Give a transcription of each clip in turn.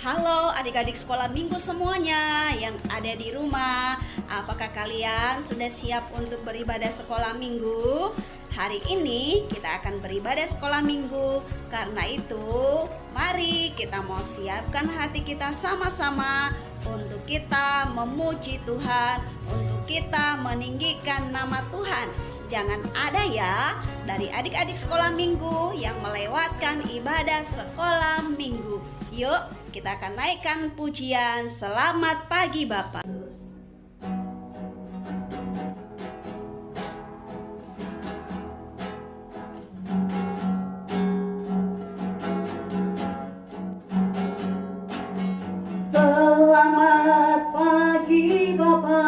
Halo adik-adik sekolah minggu semuanya yang ada di rumah. Apakah kalian sudah siap untuk beribadah sekolah minggu? Hari ini kita akan beribadah sekolah minggu. Karena itu, mari kita mau siapkan hati kita sama-sama untuk kita memuji Tuhan, untuk kita meninggikan nama Tuhan. Jangan ada ya dari adik-adik sekolah minggu yang melewatkan ibadah sekolah minggu. Yuk, kita akan naikkan pujian Selamat Pagi Bapak. Selamat pagi Bapa,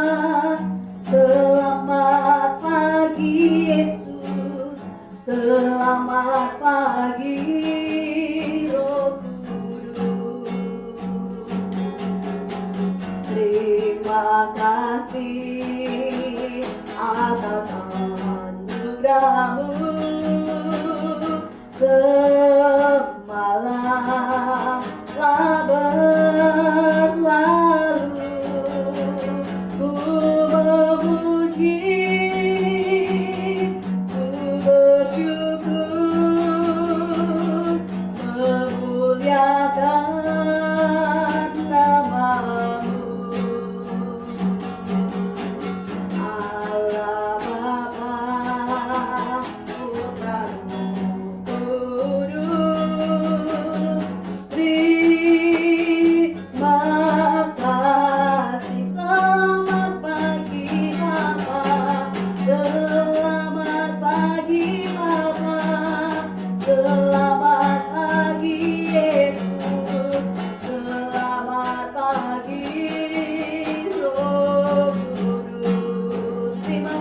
selamat pagi Yesus, selamat pagi Roh Kudus. Terima kasih atas anugerah-Mu semalam telah berlalu. Ku memuji, ku bersyukur, memuliakan nama-Mu. Allah Bapa, Putra, Roh Kudus. Terima kasih. Selamat pagi Bapa, selamat pagi Bapa, selamat pagi Yesus, selamat pagi Roh Kudus. Terima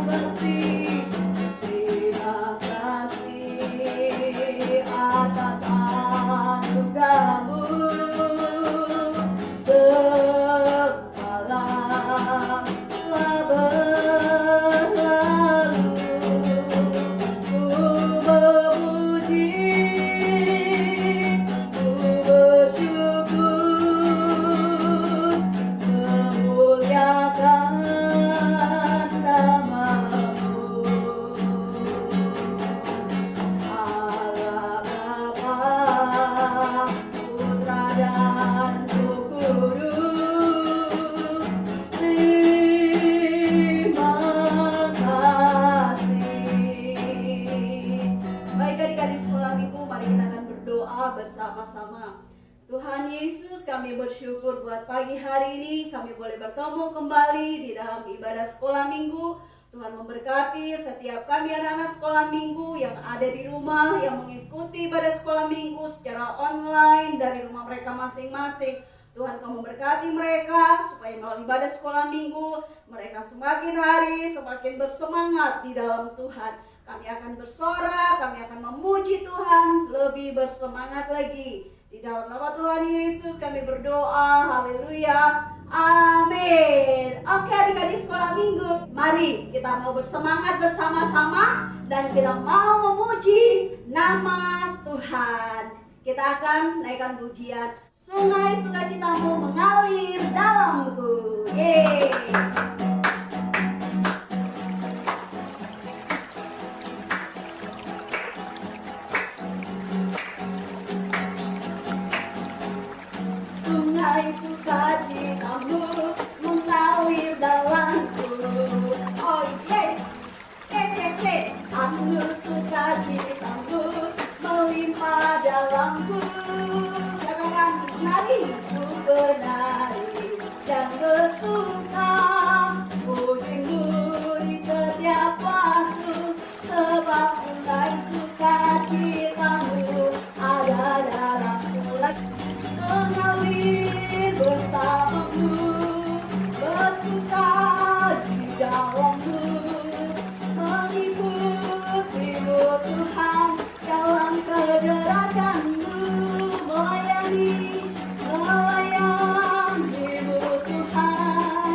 kasih atas anugerah-Mu semalam telah berlalu. Ku memuji, ku bersyukur, memuliakan nama-Mu. Allah Bapa, Putra dan Roh Kudus. Terima kasih. Baik adik-adik sekolah minggu, mari kita akan berdoa bersama-sama. Tuhan Yesus, kami bersyukur buat pagi hari ini kami boleh bertemu kembali di dalam ibadah sekolah minggu. Tuhan memberkati setiap kami anak-anak sekolah minggu yang ada di rumah, yang mengikuti ibadah sekolah minggu secara online dari rumah mereka masing-masing. Tuhan, Kamu berkati mereka supaya melalui ibadah sekolah minggu mereka semakin hari semakin bersemangat di dalam Tuhan. Kami akan bersorak, kami akan memuji Tuhan lebih bersemangat lagi. Di dalam nama Tuhan Yesus kami berdoa, haleluya, amin. Oke adik-adik sekolah minggu, mari kita mau bersemangat bersama-sama dan kita mau memuji nama Tuhan. Kita akan naikkan pujian Sungai Sukacitamu mengalir dalamku. Yeay. Sungai sukacitamu mengalir dalamku. Oh yes, yes. Anu sukacitamu melimpah dalamku. Katakan menari, ku menari dan bersuka. Pujimu di setiap waktu, sebab sungai sukacitamu ada dalamku. Mengalir bersamamu, bersuka di dalammu, mengikutimu Tuhan dalam kegerakanmu, melayanimu Tuhan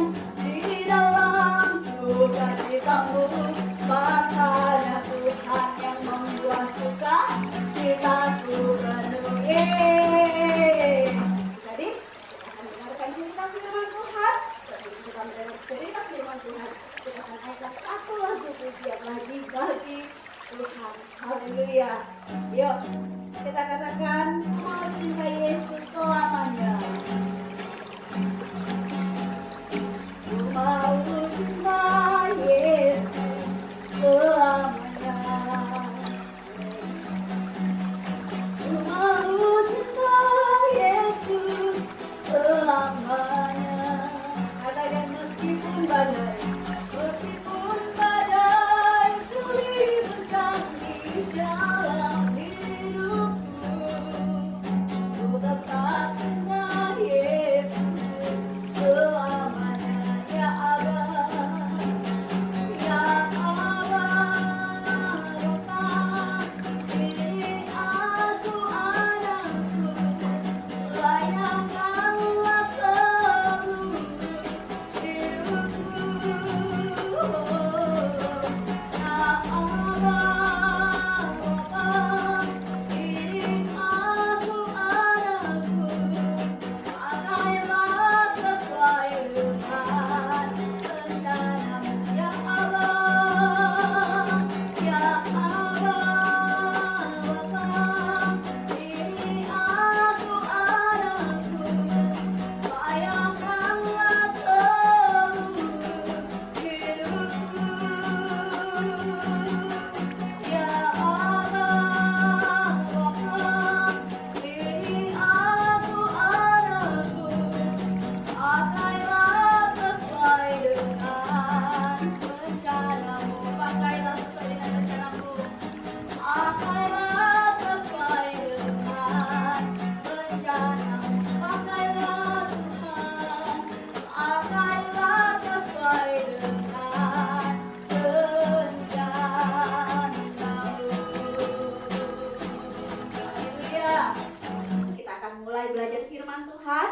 mulai belajar firman Tuhan.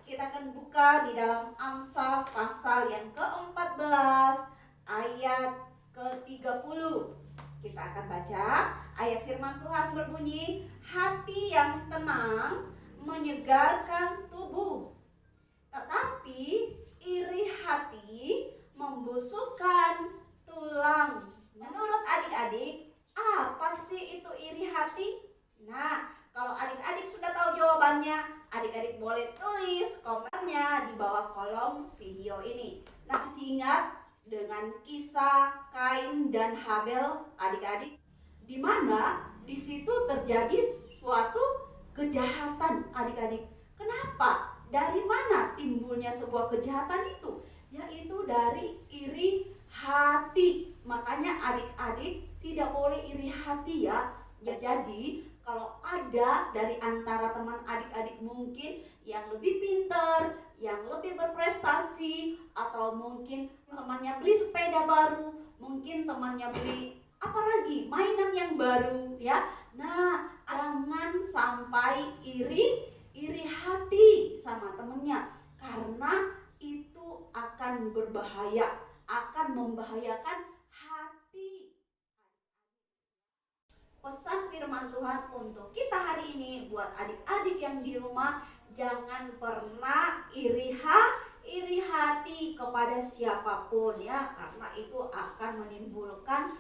Kita akan buka di dalam Amsal pasal yang ke-14 ayat ke-30. Kita akan baca ayat firman Tuhan berbunyi, hati yang tenang menyegarkan tubuh, tetapi iri hati membusukkan tulang. Menurut adik-adik, apa sih itu iri hati? Nah, kalau adik-adik sudah tahu jawabannya, adik-adik boleh tulis komennya di bawah kolom video ini. Nah, masih ingat dengan kisah Kain dan Habel, adik-adik, di mana di situ terjadi suatu kejahatan, adik-adik. Kenapa? Dari mana timbulnya sebuah kejahatan itu? Yaitu dari iri hati. Makanya adik-adik tidak boleh iri hati ya. Jadi kalau ada dari antara teman adik-adik mungkin yang lebih pintar, yang lebih berprestasi, atau mungkin temannya beli sepeda baru, mungkin temannya beli apa lagi, mainan yang baru ya. Nah, jangan sampai iri hati sama temennya, karena itu akan berbahaya, akan membahayakan hati. Pesan firman Tuhan untuk kita hari ini buat adik-adik yang di rumah, jangan pernah iri hati kepada siapapun ya, karena itu akan menimbulkan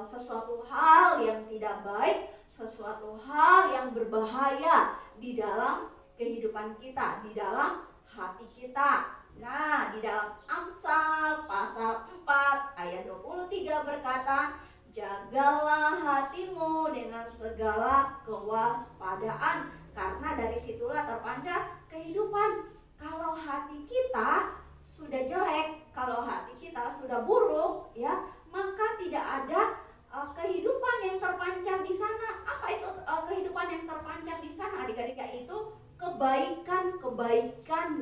sesuatu hal yang tidak baik, sesuatu hal yang berbahaya di dalam kehidupan kita, di dalam hati kita. Nah, di dalam Amsal pasal 4 ayat 23 berkata, jagalah hatimu dengan segala kewaspadaan, karena dari situlah terpancar kehidupan. Kalau hati kita sudah jelek, kalau hati kita sudah buruk ya, maka tidak ada kehidupan yang terpancar di sana. Apa itu kehidupan yang terpancar di sana, adik-adik? Yaitu kebaikan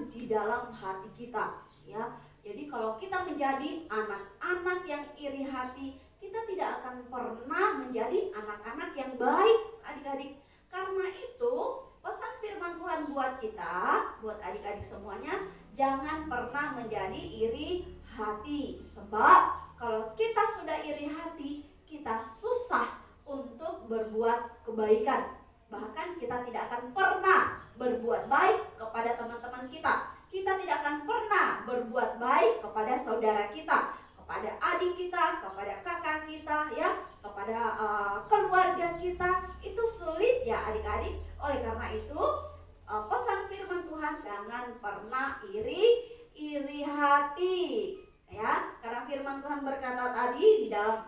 di dalam hati kita ya. Jadi kalau kita menjadi anak-anak yang iri hati, kita tidak akan pernah menjadi anak-anak yang baik, adik-adik. Karena itu pesan firman Tuhan buat kita, buat adik-adik semuanya, jangan pernah menjadi iri hati. Sebab kalau kita sudah iri hati, kita susah untuk berbuat kebaikan. Bahkan kita tidak akan pernah berbuat baik kepada teman-teman kita. Kita tidak akan pernah berbuat baik kepada saudara kita, kepada adik kita, kepada kakak kita ya, kepada keluarga kita. Itu sulit ya adik-adik. Oleh karena itu pesan firman Tuhan, jangan pernah iri hati ya. Karena firman Tuhan berkata tadi di dalam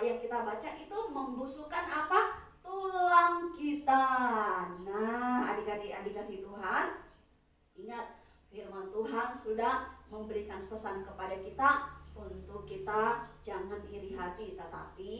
yang kita baca itu membusukkan apa? Tulang kita. Nah, adik-adik kasih Tuhan, ingat firman Tuhan sudah memberikan pesan kepada kita untuk kita jangan iri hati, tetapi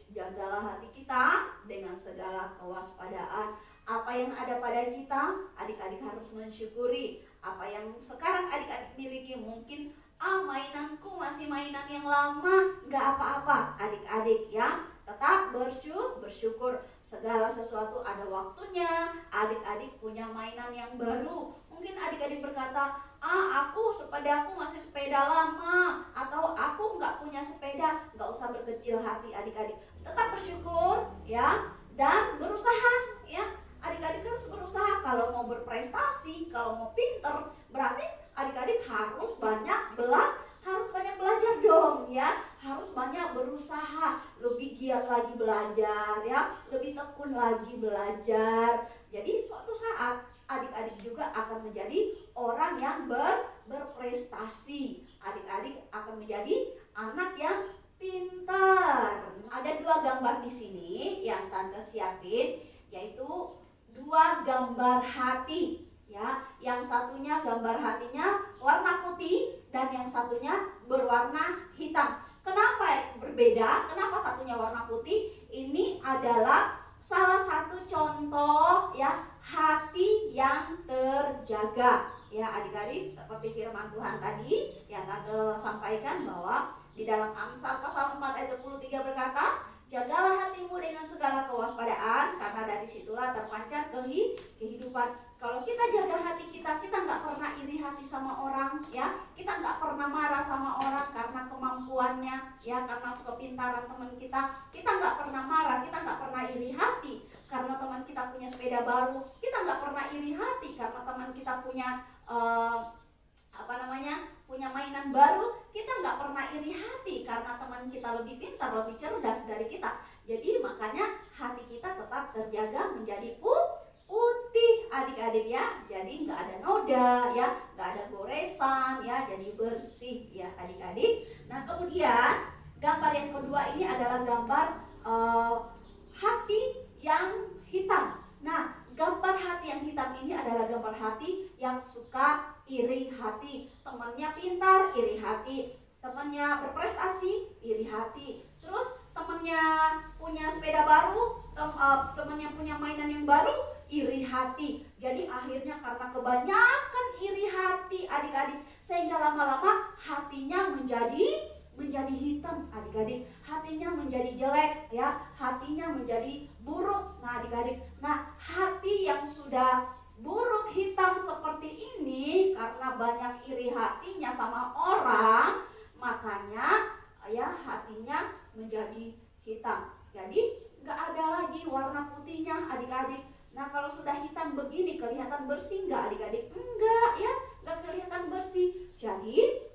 jagalah hati kita dengan segala kewaspadaan. Apa yang ada pada kita, adik-adik harus mensyukuri. Apa yang sekarang adik-adik miliki, mungkin mainanku masih mainan yang lama, gak apa-apa adik-adik ya. Tetap bersyukur, segala sesuatu ada waktunya. Adik-adik punya mainan yang baru. Mungkin adik-adik berkata, sepedaku masih sepeda lama, atau aku nggak punya sepeda. Nggak usah berkecil hati adik-adik. Tetap bersyukur ya, dan berusaha ya. Adik-adik harus berusaha. Kalau mau berprestasi, kalau mau pinter, berarti adik-adik harus banyak belajar dong ya. Harus banyak berusaha, lebih giat lagi belajar ya, lebih tekun lagi belajar. Jadi suatu saat adik-adik juga akan menjadi orang yang berprestasi. Adik-adik akan menjadi anak yang pintar. Ada 2 gambar di sini yang Tante siapin, yaitu 2 gambar hati ya. Yang satunya gambar hatinya warna putih dan yang satunya berwarna hitam. Kenapa berbeda? Kenapa satunya warna putih? Ini adalah salah satu contoh ya hati yang terjaga ya adik-adik. Seperti firman Tuhan tadi yang Tante sampaikan, bahwa di dalam Amsal pasal 4 ayat 23 berkata, Jagalah hatimu dengan segala kewaspadaan, karena dari situlah terpancar kehidupan. Kalau kita jaga hati kita, kita nggak pernah iri hati sama orang, ya. Kita nggak pernah marah sama orang karena kemampuannya, ya, karena kepintaran teman kita. Kita nggak pernah marah, kita nggak pernah iri hati karena teman kita punya sepeda baru. Kita nggak pernah iri hati karena teman kita punya punya mainan baru. Kita nggak pernah iri hati karena teman kita lebih pintar, lebih cerdas dari kita. Jadi makanya hati kita tetap terjaga menjadi putih, adik-adik, ya. Jadi nggak ada noda, ya, nggak ada goresan, ya, jadi bersih, ya, adik-adik. Nah, kemudian gambar yang kedua ini adalah gambar hati yang hitam. Nah, gambar hati yang hitam ini adalah gambar hati yang suka iri hati. Temannya pintar, iri hati. Temannya berprestasi, iri hati. Terus temannya punya sepeda baru, temannya punya mainan yang baru, iri hati. Jadi akhirnya karena kebanyakan iri hati, adik-adik, sehingga lama-lama hatinya menjadi hitam, adik-adik. Hatinya menjadi jelek, ya. Hatinya menjadi buruk. Nah, adik-adik, nah, hati yang sudah buruk, hitam seperti ini karena banyak iri hatinya sama orang, makanya, ya, hatinya menjadi hitam. Jadi nggak ada lagi warna putihnya, adik-adik. Nah, kalau sudah hitam begini kelihatan bersih nggak, adik-adik? Enggak, ya, nggak kelihatan bersih. Jadi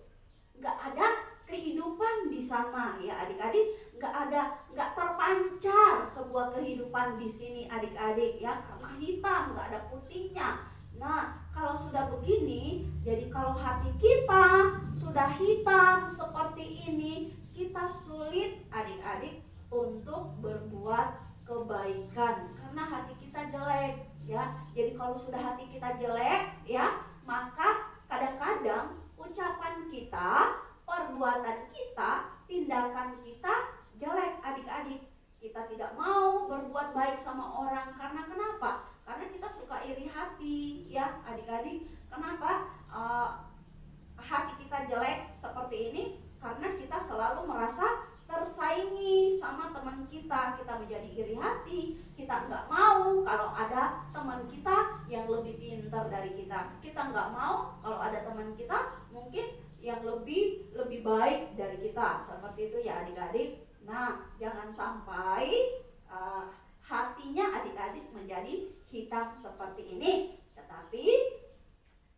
nggak ada kehidupan di sana, ya, adik-adik. Nggak terpancar sebuah kehidupan di sini, adik-adik, ya, karena hitam, nggak ada putihnya. Nah, kalau sudah begini, jadi kalau hati kita sudah hitam seperti ini, kita sulit, adik-adik, untuk berbuat kebaikan karena hati kita jelek, ya. Jadi kalau sudah hati kita jelek, ya, maka kadang-kadang ucapan kita, perbuatan kita, tindakan kita jelek, adik-adik. Kita tidak mau berbuat baik sama orang karena kenapa? Karena kita suka iri hati, ya, adik-adik. Kenapa hati kita jelek seperti ini? Karena kita selalu merasa tersaingi sama teman kita. Kita menjadi iri hati. Kita nggak mau kalau ada teman kita yang lebih pintar dari kita. Kita nggak mau kalau ada teman kita mungkin yang lebih baik dari kita. Seperti itu, ya, adik-adik. Nah, jangan sampai hatinya adik-adik menjadi hitam seperti ini. Tetapi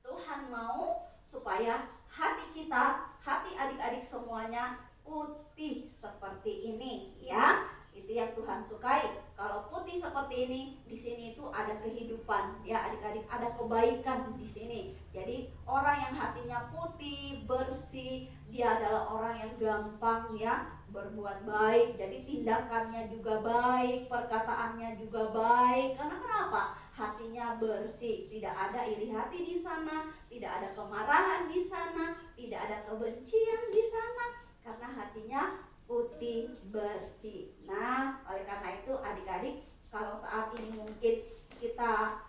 Tuhan mau supaya hati kita, hati adik-adik semuanya putih seperti ini, ya. Itu yang Tuhan sukai. Kalau putih seperti ini, di sini itu ada kehidupan, ya, adik-adik, ada kebaikan di sini. Jadi orang yang hatinya putih, bersih, dia adalah orang yang gampang, ya, berbuat baik. Jadi tindakannya juga baik, perkataannya juga baik. Karena kenapa? Hatinya bersih, tidak ada iri hati di sana, tidak ada kemarahan di sana, tidak ada kebencian di sana, karena hatinya putih, bersih. Nah, oleh karena itu adik-adik, kalau saat ini mungkin kita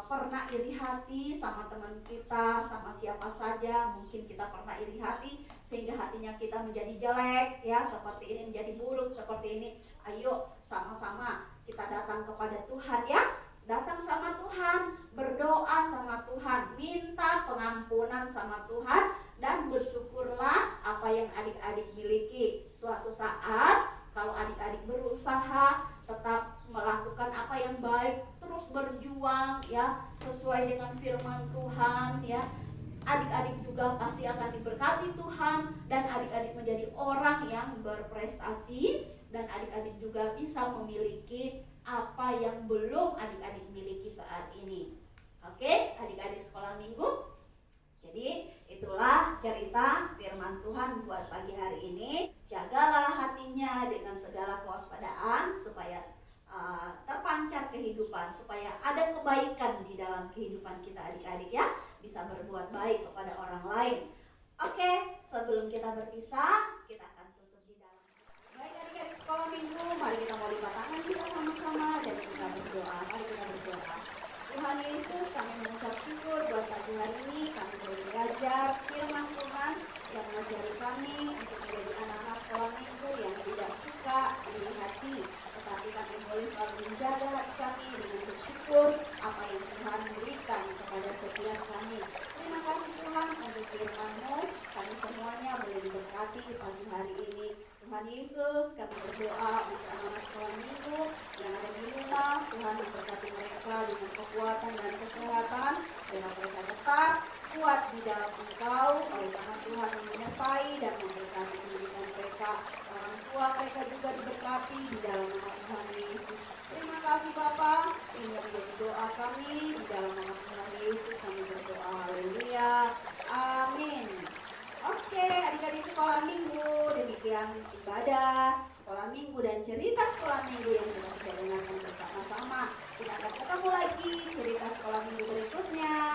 pernah iri hati sama teman kita, sama siapa saja, mungkin kita pernah iri hati sehingga hatinya kita menjadi jelek, ya, seperti ini, menjadi buruk seperti ini. Ayo sama-sama kita datang kepada Tuhan, ya. Datang sama Tuhan, berdoa sama Tuhan, minta pengampunan sama Tuhan, dan bersyukurlah apa yang adik-adik miliki. Suatu saat kalau adik-adik berusaha tetap melakukan apa yang baik, terus berjuang, ya, sesuai dengan firman Tuhan, ya, adik-adik juga pasti akan diberkati Tuhan, dan adik-adik menjadi orang yang berprestasi, dan adik-adik juga bisa memiliki apa yang belum adik-adik miliki saat ini. Oke, adik-adik sekolah minggu. Jadi itulah cerita firman Tuhan buat pagi hari ini. Jagalah hatinya dengan segala kewaspadaan supaya terpancar kehidupan, supaya ada kebaikan di dalam kehidupan kita, adik-adik, ya, bisa berbuat baik kepada orang lain. Oke, sebelum kita berpisah, kita akan tutup di dalam. Baik, adik-adik sekolah minggu, mari kita mau lipat tangan kita sama-sama dan kita berdoa. Mari kita berdoa. Tuhan Yesus, kami mengucap syukur buat pagi hari ini. Kami boleh belajar firman Tuhan yang mengajari kami untuk menjadi anak-anak sekolah minggu yang tidak suka iri hati, tetapi kami boleh selalu menjaga hati kami dengan bersyukur apa yang Tuhan berikan kepada setiap kami. Terima kasih Tuhan untuk firman-Mu, kami semuanya boleh diberkati di pagi hari ini. Tuhan Yesus, kami berdoa untuk anak-anak sekolah minggu yang ada di rumah. Tuhan memberkati mereka dengan kekuatan dan kesehatan, biar mereka tetap kuat di dalam Engkau, oleh karena Tuhan yang menyertai dan memberkati pendidikan mereka. Orang tua mereka juga diberkati di dalam nama Tuhan Yesus. Terima kasih Bapa, ini yang menjadi doa kami di dalam nama Tuhan Yesus. Kami berdoa, haleluya, amin. Oke, adik-adik sekolah minggu, demikian ibadah sekolah minggu dan cerita sekolah minggu yang kita sudah dengarkan bersama-sama. Kita akan ketemu lagi cerita sekolah minggu berikutnya.